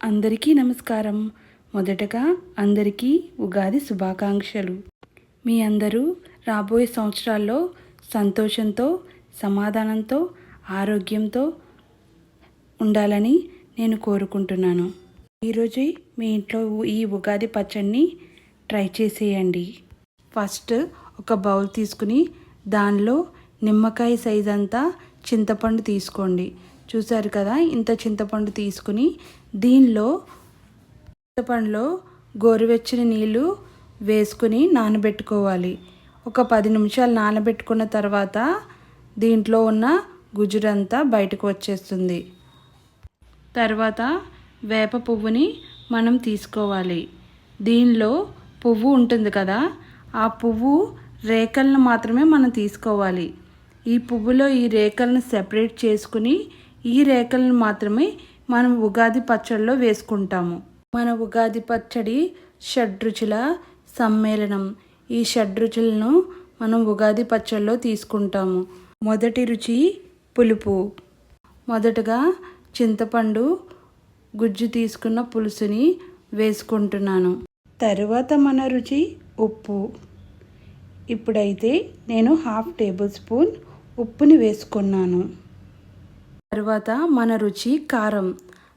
అందరికీ నమస్కారం. మొదటగా అందరికీ ఉగాది శుభాకాంక్షలు. మీ అందరూ రాబోయే సంవత్సరాల్లో సంతోషంతో, సమాధానంతో, ఆరోగ్యంతో ఉండాలని నేను కోరుకుంటున్నాను. ఈరోజు మీ ఇంట్లో ఈ ఉగాది పచ్చడిని ట్రై చేసేయండి. ఫస్ట్ ఒక బౌల్ తీసుకుని దానిలో నిమ్మకాయ సైజ్ అంతా చింతపండు తీసుకోండి. చూసారు కదా, ఇంత చింతపండు తీసుకుని దీనిలో చింతపండులో గోరువెచ్చని నీళ్ళు వేసుకుని నానబెట్టుకోవాలి. ఒక 10 నిమిషాలు నానబెట్టుకున్న తర్వాత దీంట్లో ఉన్న గుజ్జురంతా బయటకు వచ్చేస్తుంది. తర్వాత వేప పువ్వుని మనం తీసుకోవాలి. దీనిలో పువ్వు ఉంటుంది కదా, ఆ పువ్వు రేకలను మాత్రమే మనం తీసుకోవాలి. ఈ పువ్వులో ఈ రేకలను సెపరేట్ చేసుకుని ఈ రేకలను మాత్రమే మనం ఉగాది పచ్చడిలో వేసుకుంటాము. మన ఉగాది పచ్చడి షడ్రుచుల సమ్మేళనం. ఈ షడ్రుచులను మనం ఉగాది పచ్చడిలో తీసుకుంటాము. మొదటి రుచి పులుపు. మొదటగా చింతపండు గుజ్జు తీసుకున్న పులుసుని వేసుకుంటున్నాను. తరువాత మన రుచి ఉప్పు. ఇప్పుడైతే నేను 1/2 టేబుల్ స్పూన్ ఉప్పుని వేసుకున్నాను. తర్వాత మన రుచి కారం.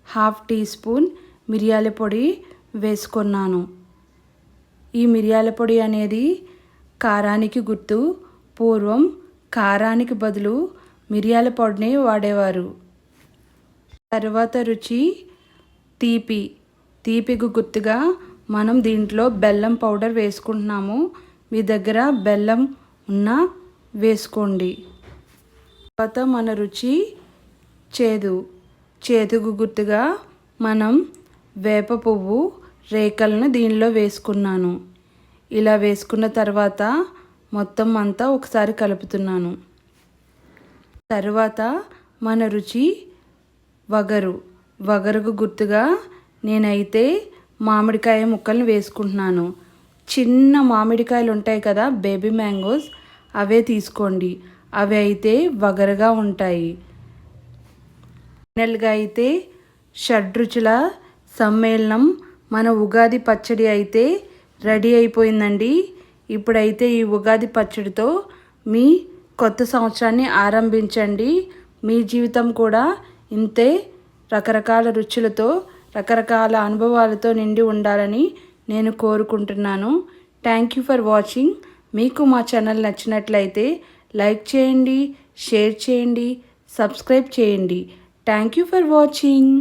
1/2 టీ స్పూన్ మిరియాల పొడి వేసుకున్నాను. ఈ మిరియాల పొడి అనేది కారానికి గుర్తు. పూర్వం కారానికి బదులు మిరియాల పొడిని వాడేవారు. తర్వాత రుచి తీపి. తీపికి గుర్తుగా మనం దీంట్లో బెల్లం పౌడర్ వేసుకుంటున్నాము. మీ దగ్గర బెల్లం ఉన్నా వేసుకోండి. తర్వాత మన రుచి చేదు. చేదుకు గుర్తుగా మనం వేప పువ్వు రేకలను దీనిలో వేసుకున్నాను. ఇలా వేసుకున్న తర్వాత మొత్తం అంతా ఒకసారి కలుపుతున్నాను. తర్వాత మన రుచి వగరు. వగరుకు గుర్తుగా నేనైతే మామిడికాయ ముక్కలను వేసుకుంటున్నాను. చిన్న మామిడికాయలు ఉంటాయి కదా, బేబీ మ్యాంగోస్, అవే తీసుకోండి. అవి అయితే వగరుగా ఉంటాయి. ఫైనల్గా అయితే షడ్రుచుల సమ్మేళనం మన ఉగాది పచ్చడి అయితే రెడీ అయిపోయిందండి. ఇప్పుడైతే ఈ ఉగాది పచ్చడితో మీ కొత్త సంవత్సరాన్ని ఆరంభించండి. మీ జీవితం కూడా ఇంతే రకరకాల రుచులతో, రకరకాల అనుభవాలతో నిండి ఉండాలని నేను కోరుకుంటున్నాను. Thank you for watching. మీకు మా ఛానల్ నచ్చినట్లయితే లైక్ చేయండి, షేర్ చేయండి, సబ్స్క్రైబ్ చేయండి. Thank you for watching.